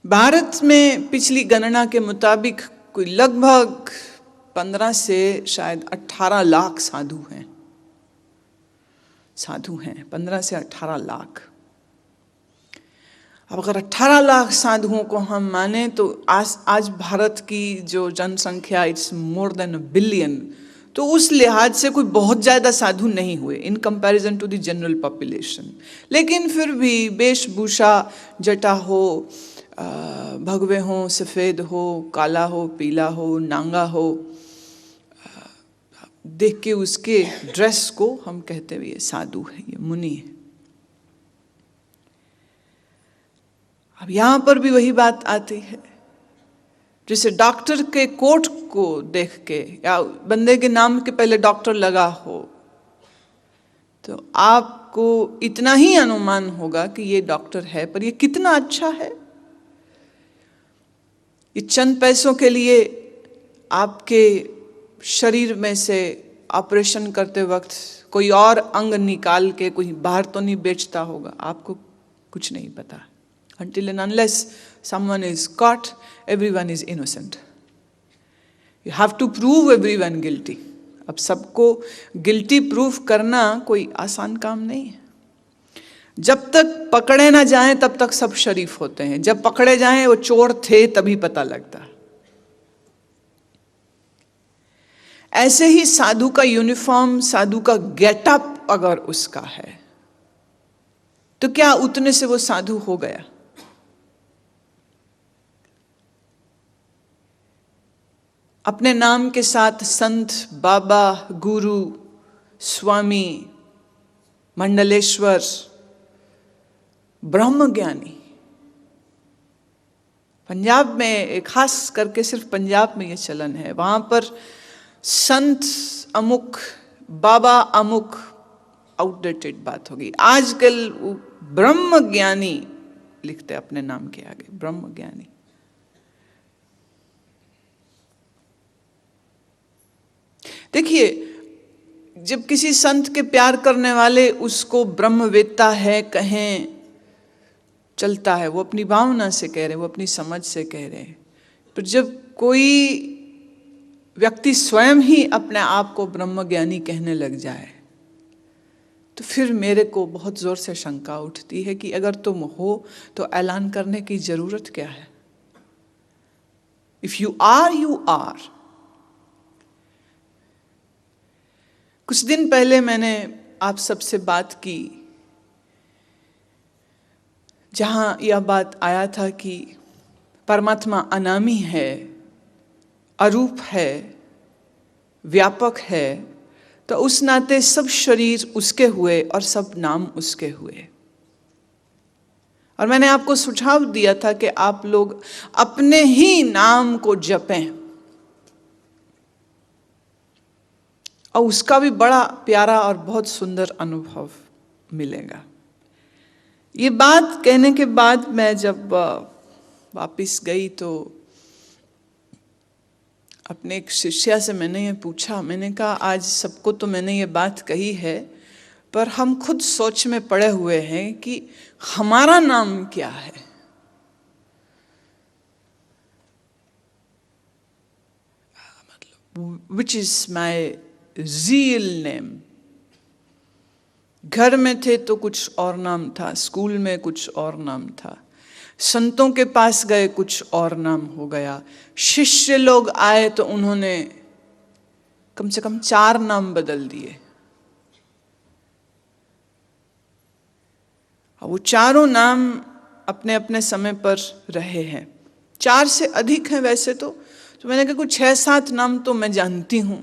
भारत में पिछली गणना के मुताबिक कोई लगभग 15 से शायद 18 लाख साधु हैं। 15 से 18 लाख। अब अगर 18 लाख साधुओं को हम माने तो आज भारत की जो जनसंख्या it's more than a billion, तो उस लिहाज से कोई बहुत ज़्यादा साधु नहीं हुए in comparison to the general population. लेकिन फिर भी वेशभूषा, जटा हो, भगवे हो, सफ़ेद हो, काला हो, पीला हो, नांगा हो, देख के उसके ड्रेस को हम कहते हुए ये साधु है, ये मुनि है। अब यहाँ पर भी वही बात आती है, जैसे डॉक्टर के कोट को देख के या बंदे के नाम के पहले डॉक्टर लगा हो तो आपको इतना ही अनुमान होगा कि ये डॉक्टर है, पर ये कितना अच्छा है। ये चंद पैसों के लिए आपके शरीर में से ऑपरेशन करते वक्त कोई और अंग निकाल के कोई बाहर तो नहीं बेचता होगा, आपको कुछ नहीं पता। Until and unless someone is caught, everyone is innocent. You have to prove everyone guilty. अब सबको गिल्टी प्रूफ करना कोई आसान काम नहीं है। जब तक पकड़े ना जाएं तब तक सब शरीफ होते हैं, जब पकड़े जाएं वो चोर थे तभी पता लगता। ऐसे ही साधु का यूनिफॉर्म, साधु का गेटअप अगर उसका है तो क्या उतने से वो साधु हो गया? अपने नाम के साथ संत, बाबा, गुरु, स्वामी, मंडलेश्वर, ब्रह्मज्ञानी। पंजाब में, खास करके सिर्फ पंजाब में ये चलन है, वहां पर संत अमुक, बाबा अमुक आउटडेटेड बात होगी। आजकल ब्रह्मज्ञानी लिखते अपने नाम के आगे, ब्रह्मज्ञानी। देखिए, जब किसी संत के प्यार करने वाले उसको ब्रह्मवेत्ता है कहें, चलता है, वो अपनी भावना से कह रहे, वो अपनी समझ से कह रहे हैं। पर जब कोई व्यक्ति स्वयं ही अपने आप को ब्रह्मज्ञानी कहने लग जाए तो फिर मेरे को बहुत जोर से शंका उठती है कि अगर तुम हो तो ऐलान करने की जरूरत क्या है? If you are, you are. कुछ दिन पहले मैंने आप सबसे बात की जहां यह बात आया था कि परमात्मा अनामी है, अरूप है, व्यापक है, तो उस नाते सब शरीर उसके हुए और सब नाम उसके हुए। और मैंने आपको सुझाव दिया था कि आप लोग अपने ही नाम को जपें और उसका भी बड़ा प्यारा और बहुत सुंदर अनुभव मिलेगा। ये बात कहने के बाद मैं जब वापस गई तो अपने एक शिष्या से मैंने ये पूछा, मैंने कहा आज सबको तो मैंने ये बात कही है, पर हम खुद सोच में पड़े हुए हैं कि हमारा नाम क्या है। मतलब which is my real name. घर में थे तो कुछ और नाम था, स्कूल में कुछ और नाम था, संतों के पास गए कुछ और नाम हो गया, शिष्य लोग आए तो उन्होंने कम से कम 4 नाम बदल दिए। वो चारों नाम अपने अपने समय पर रहे हैं। 4 से अधिक हैं वैसे तो मैंने कहा कुछ 6-7 नाम तो मैं जानती हूं।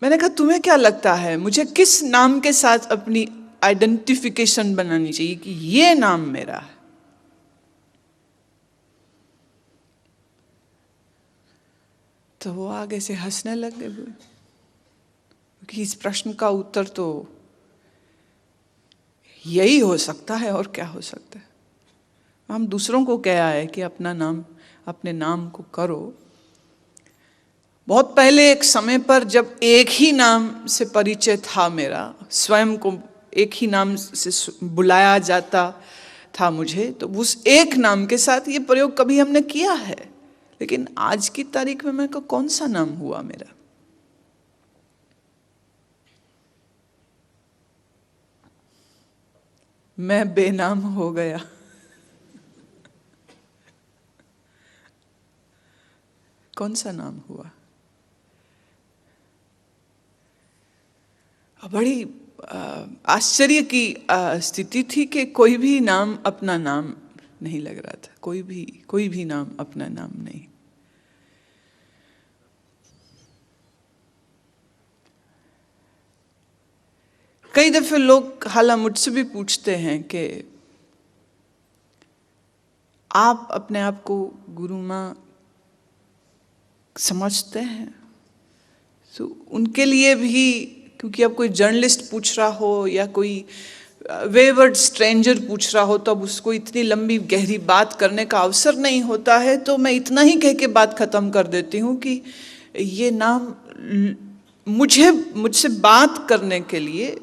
मैंने कहा तुम्हें क्या लगता है मुझे किस नाम के साथ अपनी आइडेंटिफिकेशन बनानी चाहिए कि ये नाम मेरा है? तो वो आगे से हंसने लग गए, क्योंकि इस प्रश्न का उत्तर तो यही हो सकता है और क्या हो सकता है। हम दूसरों को क्या है कि अपने नाम को करो। बहुत पहले एक समय पर जब एक ही नाम से परिचय था मेरा, स्वयं को एक ही नाम से बुलाया जाता था मुझे, तो उस एक नाम के साथ ये प्रयोग कभी हमने किया है, लेकिन आज की तारीख में मैं कौन सा नाम हुआ मेरा? मैं बेनाम हो गया। कौन सा नाम हुआ? बड़ी आश्चर्य की स्थिति थी कि कोई भी नाम अपना नाम नहीं लग रहा था, कोई भी नाम अपना नाम नहीं। कई दफे लोग हालांकि मुझसे भी पूछते हैं कि आप अपने आप को गुरु माँ समझते हैं? तो उनके लिए भी, क्योंकि अब कोई जर्नलिस्ट पूछ रहा हो या कोई वेवर्ड स्ट्रेंजर पूछ रहा हो, तो अब उसको इतनी लंबी गहरी बात करने का अवसर नहीं होता है, तो मैं इतना ही कह के बात खत्म कर देती हूँ कि ये नाम मुझसे बात करने के लिए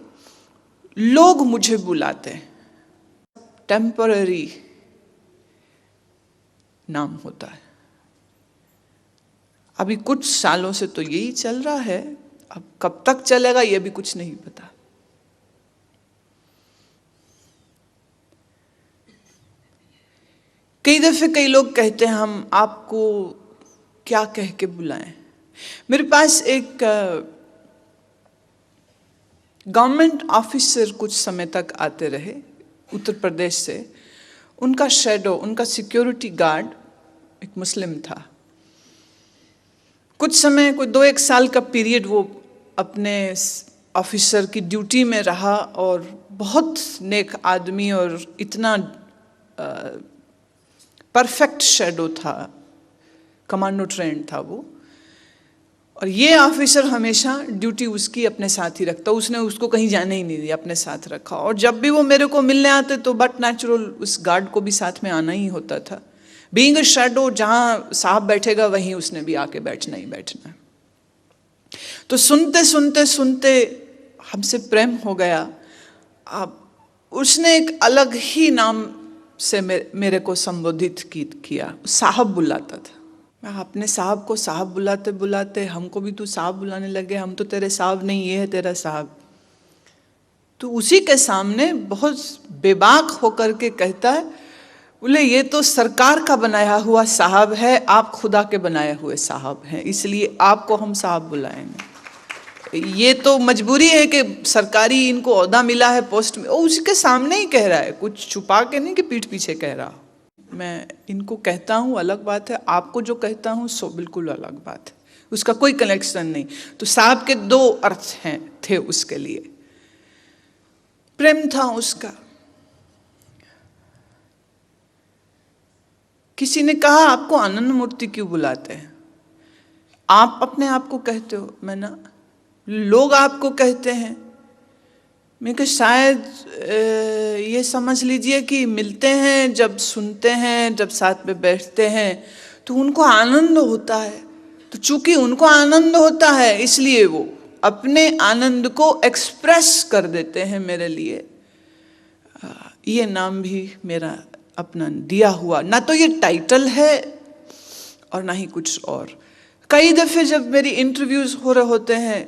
लोग मुझे बुलाते हैं, टेम्पररी नाम होता है। अभी कुछ सालों से तो यही चल रहा है, अब कब तक चलेगा ये भी कुछ नहीं पता। कई दफे कई लोग कहते हैं हम आपको क्या कह के बुलाएं। मेरे पास एक गवर्नमेंट ऑफिसर कुछ समय तक आते रहे उत्तर प्रदेश से। उनका शैडो, उनका सिक्योरिटी गार्ड एक मुस्लिम था। कुछ समय, कोई 2-1 साल का पीरियड वो अपने ऑफिसर की ड्यूटी में रहा, और बहुत नेक आदमी और इतना परफेक्ट शैडो था, कमांडो ट्रेंड था वो। और ये ऑफिसर हमेशा ड्यूटी उसकी अपने साथ ही रखता, उसने उसको कहीं जाने ही नहीं दिया, अपने साथ रखा। और जब भी वो मेरे को मिलने आते तो बट नेचुरल उस गार्ड को भी साथ में आना ही होता था। बीइंग अ शैडो, जहाँ साहब बैठेगा वहीं उसने भी आके बैठना ही बैठना। तो सुनते सुनते सुनते हमसे प्रेम हो गया। अब उसने एक अलग ही नाम से मेरे को संबोधित किया, साहब बुलाता था। मैं अपने साहब को साहब बुलाते बुलाते हमको भी तू साहब बुलाने लगे, हम तो तेरे साहब नहीं, ये है तेरा साहब। तो उसी के सामने बहुत बेबाक होकर के कहता है, बोले ये तो सरकार का बनाया हुआ साहब है, आप खुदा के बनाए हुए साहब हैं, इसलिए आपको हम साहब बुलाएंगे। ये तो मजबूरी है कि सरकारी इनको ओहदा मिला है, पोस्ट में। उसके सामने ही कह रहा है, कुछ छुपा के नहीं कि पीठ पीछे कह रहा। मैं इनको कहता हूँ अलग बात है, आपको जो कहता हूँ सो बिल्कुल अलग बात है, उसका कोई कनेक्शन नहीं। तो साहब के 2 अर्थ थे उसके लिए। प्रेम था उसका। किसी ने कहा आपको आनंद मूर्ति क्यों बुलाते हैं? आप अपने आप को कहते हो, मैं ना, लोग आपको कहते हैं। मैं कि शायद ये समझ लीजिए कि मिलते हैं, जब सुनते हैं, जब साथ में बैठते हैं तो उनको आनंद होता है। तो चूंकि उनको आनंद होता है इसलिए वो अपने आनंद को एक्सप्रेस कर देते हैं मेरे लिए। ये नाम भी मेरा अपना दिया हुआ, ना तो ये टाइटल है और ना ही कुछ और। कई दफ़े जब मेरी इंटरव्यूज़ हो रहे होते हैं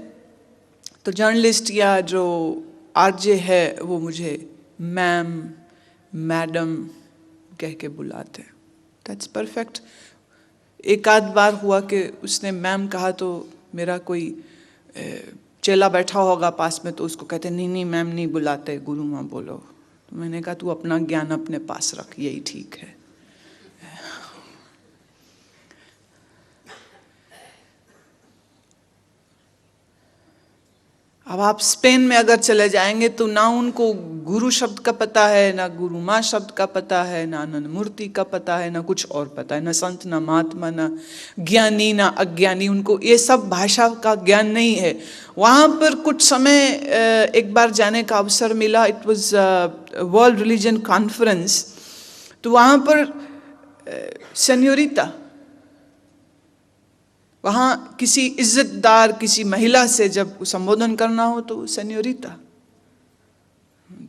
तो जर्नलिस्ट या जो आरजे है वो मुझे मैम, मैडम कह के बुलाते हैं। That's perfect. एक आध बार हुआ कि उसने मैम कहा तो मेरा कोई चेला बैठा होगा पास में, तो उसको कहते नहीं नहीं मैम नहीं बुलाते, गुरु माँ बोलो। तो मैंने कहा तू अपना ज्ञान अपने पास रख, यही ठीक है। अब आप स्पेन में अगर चले जाएंगे तो ना उनको गुरु शब्द का पता है, ना गुरु माँ शब्द का पता है, ना आनंद मूर्ति का पता है, ना कुछ और पता है, ना संत, ना महात्मा, ना ज्ञानी, ना अज्ञानी। उनको ये सब भाषा का ज्ञान नहीं है। वहाँ पर कुछ समय एक बार जाने का अवसर मिला, it was world religion conference. तो वहाँ पर सेन्योरिटा, वहाँ किसी इज्जतदार किसी महिला से जब संबोधन करना हो तो सेन्योरिटा,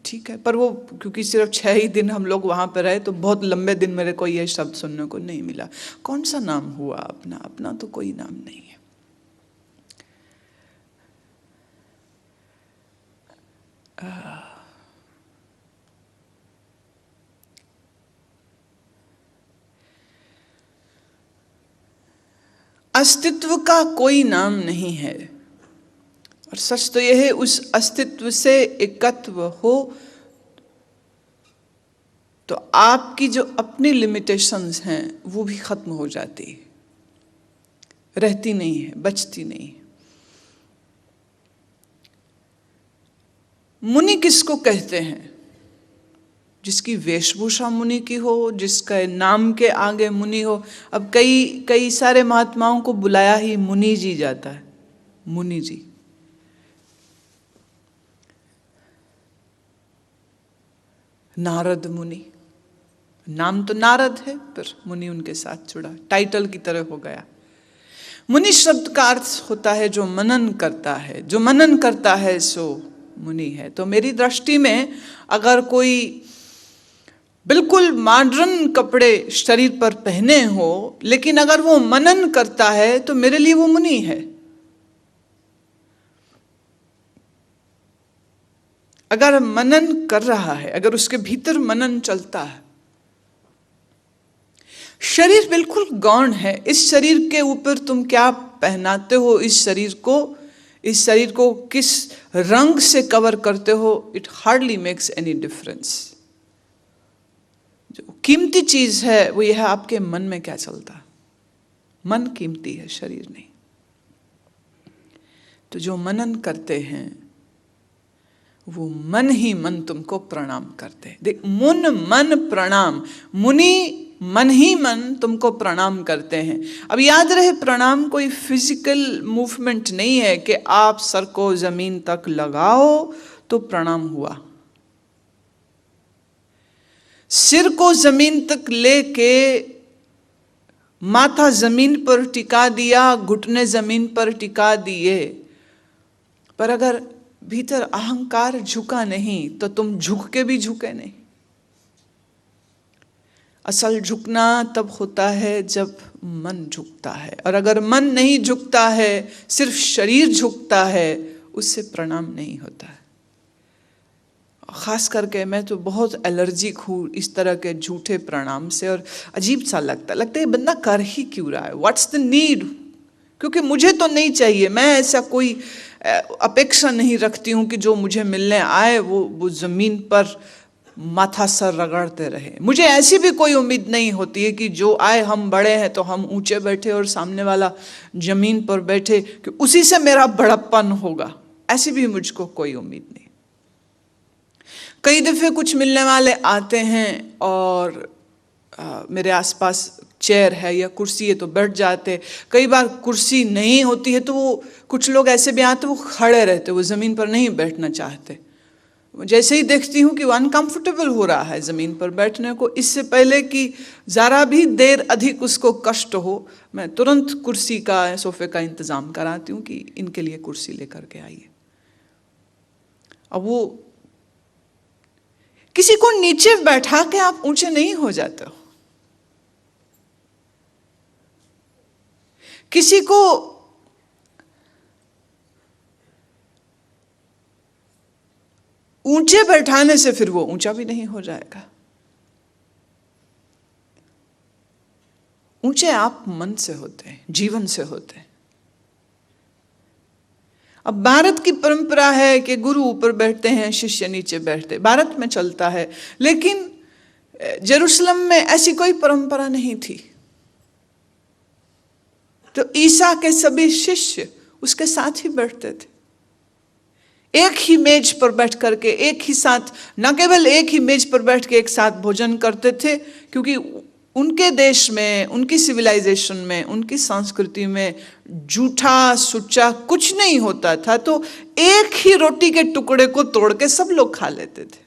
ठीक है, पर वो क्योंकि सिर्फ 6 ही दिन हम लोग वहाँ पर रहे तो बहुत लंबे दिन मेरे को ये शब्द सुनने को नहीं मिला। कौन सा नाम हुआ अपना? अपना तो कोई नाम नहीं है। अस्तित्व का कोई नाम नहीं है, और सच तो यह है उस अस्तित्व से एकत्व हो तो आपकी जो अपनी लिमिटेशंस हैं वो भी खत्म हो जाती है, रहती नहीं है, बचती नहीं है। मुनि किसको कहते हैं? जिसकी वेशभूषा मुनि की हो, जिसका नाम के आगे मुनि हो। अब कई सारे महात्माओं को बुलाया ही मुनि जी जाता है, मुनि जी। नारद मुनि, नाम तो नारद है पर मुनि उनके साथ जुड़ा, टाइटल की तरह हो गया। मुनि शब्द का अर्थ होता है जो मनन करता है, जो मनन करता है सो मुनि है। तो मेरी दृष्टि में अगर कोई बिल्कुल मॉडर्न कपड़े शरीर पर पहने हो लेकिन अगर वो मनन करता है तो मेरे लिए वो मुनि है। अगर मनन कर रहा है, अगर उसके भीतर मनन चलता है। शरीर बिल्कुल गौण है, इस शरीर के ऊपर तुम क्या पहनाते हो, इस शरीर को किस रंग से कवर करते हो, it hardly makes any difference. जो कीमती चीज है वो यह है आपके मन में क्या चलता है। मन कीमती है, शरीर नहीं। तो जो मनन करते हैं वो मन ही मन तुमको प्रणाम करते हैं। देख, मुन मन प्रणाम, मुनि मन ही मन तुमको प्रणाम करते हैं। अब याद रहे, प्रणाम कोई फिजिकल मूवमेंट नहीं है कि आप सर को जमीन तक लगाओ तो प्रणाम हुआ। सिर को जमीन तक लेके माथा जमीन पर टिका दिया, घुटने जमीन पर टिका दिए, पर अगर भीतर अहंकार झुका नहीं तो तुम झुक के भी झुके नहीं। असल झुकना तब होता है जब मन झुकता है, और अगर मन नहीं झुकता है, सिर्फ शरीर झुकता है, उससे प्रणाम नहीं होता है। खास करके मैं तो बहुत एलर्जिक हूँ इस तरह के झूठे प्रणाम से, और अजीब सा लगता है बंदा कर ही क्यों रहा है, व्हाट्स द नीड। क्योंकि मुझे तो नहीं चाहिए, मैं ऐसा कोई अपेक्षा नहीं रखती हूँ कि जो मुझे मिलने आए वो जमीन पर माथा सर रगड़ते रहे। मुझे ऐसी भी कोई उम्मीद नहीं होती है कि जो आए, हम बड़े हैं तो हम ऊंचे बैठे और सामने वाला जमीन पर बैठे कि उसी से मेरा बड़प्पन होगा, ऐसी भी मुझको कोई उम्मीद नहीं। कई दफे कुछ मिलने वाले आते हैं और मेरे आसपास चेयर है या कुर्सी है तो बैठ जाते। कई बार कुर्सी नहीं होती है तो वो कुछ लोग ऐसे भी आते, वो खड़े रहते, वो जमीन पर नहीं बैठना चाहते। जैसे ही देखती हूँ कि वो अनकंफर्टेबल हो रहा है जमीन पर बैठने को, इससे पहले कि जरा भी देर अधिक उसको कष्ट हो, मैं तुरंत कुर्सी का, सोफे का इंतजाम कराती हूँ कि इनके लिए कुर्सी लेकर के आइए। अब वो किसी को नीचे बैठा के आप ऊंचे नहीं हो जाते हो, किसी को ऊंचे बैठाने से फिर वो ऊंचा भी नहीं हो जाएगा। ऊंचे आप मन से होते हैं, जीवन से होते हैं। अब भारत की परंपरा है कि गुरु ऊपर बैठते हैं, शिष्य नीचे बैठते, भारत में चलता है, लेकिन जेरूसलम में ऐसी कोई परंपरा नहीं थी। तो ईसा के सभी शिष्य उसके साथ ही बैठते थे, एक ही मेज पर बैठ करके, एक ही साथ, न केवल एक ही मेज पर बैठ के एक साथ भोजन करते थे, क्योंकि उनके देश में, उनकी सिविलाइजेशन में, उनकी संस्कृति में जूठा सुच्चा कुछ नहीं होता था। तो एक ही रोटी के टुकड़े को तोड़ के सब लोग खा लेते थे।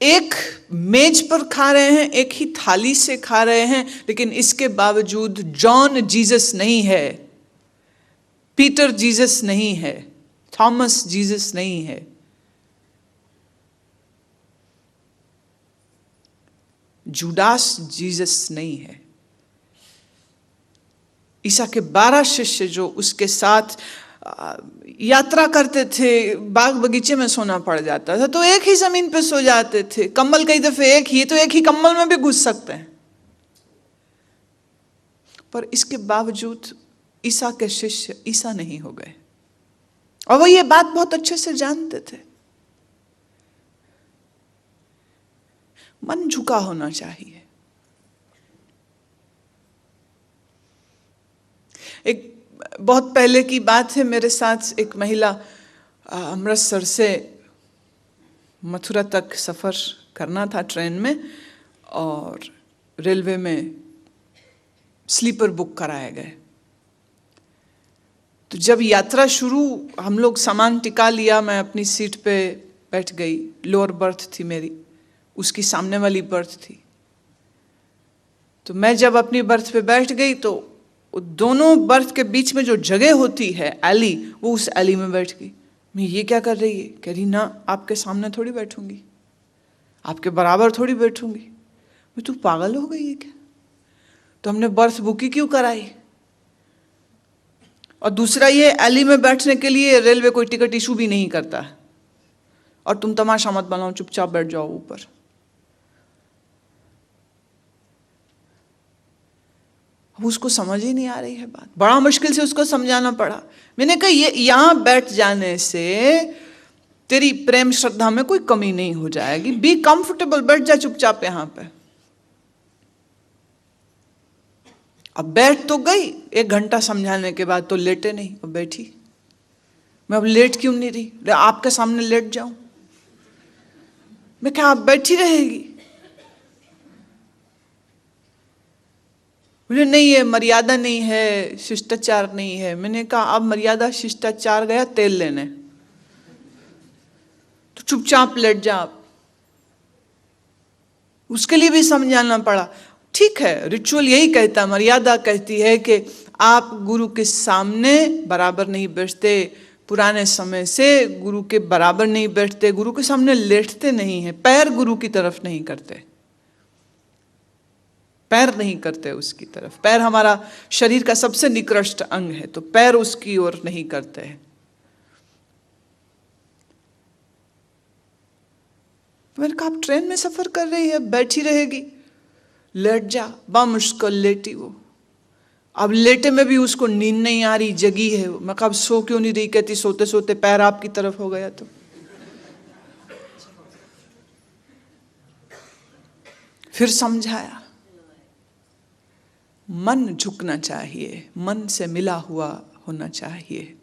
एक मेज पर खा रहे हैं, एक ही थाली से खा रहे हैं, लेकिन इसके बावजूद जॉन जीसस नहीं है, पीटर जीसस नहीं है, थॉमस जीसस नहीं है। जुडास जीसस नहीं है। ईसा के 12 शिष्य जो उसके साथ यात्रा करते थे, बाग बगीचे में सोना पड़ जाता था तो एक ही जमीन पे सो जाते थे। कंबल कई दफे एक ही, तो एक ही कंबल में भी घुस सकते हैं। पर इसके बावजूद ईसा के शिष्य ईसा नहीं हो गए, और वो ये बात बहुत अच्छे से जानते थे। मन झुका होना चाहिए। एक बहुत पहले की बात है, मेरे साथ एक महिला अमृतसर से मथुरा तक सफ़र करना था ट्रेन में, और रेलवे में स्लीपर बुक कराए गए। तो जब यात्रा शुरू, हम लोग सामान टिका लिया, मैं अपनी सीट पे बैठ गई। लोअर बर्थ थी मेरी, उसकी सामने वाली बर्थ थी। तो मैं जब अपनी बर्थ पे बैठ गई तो दोनों बर्थ के बीच में जो जगह होती है एली, वो उस एली में बैठ गई। मैं ये क्या कर रही है? कह रही ना, आपके सामने थोड़ी बैठूंगी, आपके बराबर थोड़ी बैठूंगी। मैं, तू पागल हो गई है क्या? तो हमने बर्थ बुक ही क्यों कराई? और दूसरा ये, एली में बैठने के लिए रेलवे कोई टिकट इशू भी नहीं करता है, और तुम तमाशा मत बनाओ, चुपचाप बैठ जाओ ऊपर। अब उसको समझ ही नहीं आ रही है बात, बड़ा मुश्किल से उसको समझाना पड़ा। मैंने कहा ये यहां बैठ जाने से तेरी प्रेम श्रद्धा में कोई कमी नहीं हो जाएगी, बी कंफर्टेबल, बैठ जा चुपचाप यहां पे। अब बैठ तो गई, 1 घंटा समझाने के बाद तो लेटे नहीं, अब बैठी। मैं अब लेट क्यों नहीं रही? आपके सामने लेट जाऊं? मैं क्या आप बैठी रहेगी? बोले नहीं, ये मर्यादा नहीं है, शिष्टाचार नहीं है। मैंने कहा अब मर्यादा शिष्टाचार गया तेल लेने, तो चुपचाप लेट जा आप। उसके लिए भी समझाना पड़ा। ठीक है, रिचुअल यही कहता, मर्यादा कहती है कि आप गुरु के सामने बराबर नहीं बैठते, पुराने समय से गुरु के बराबर नहीं बैठते, गुरु के सामने लेटते नहीं हैं, पैर गुरु की तरफ नहीं करते, पैर नहीं करते उसकी तरफ। पैर हमारा शरीर का सबसे निकृष्ट अंग है, तो पैर उसकी ओर नहीं करते हैं। मैंने कहा आप ट्रेन में सफर कर रही है, बैठी रहेगी, लेट जा। बामुश्किल लेटी वो। अब लेटे में भी उसको नींद नहीं आ रही, जगी है वो। मैं कहा अब सो क्यों नहीं रही? कहती सोते सोते पैर आपकी तरफ हो गया। तो फिर समझाया, मन झुकना चाहिए, मन से मिला हुआ होना चाहिए।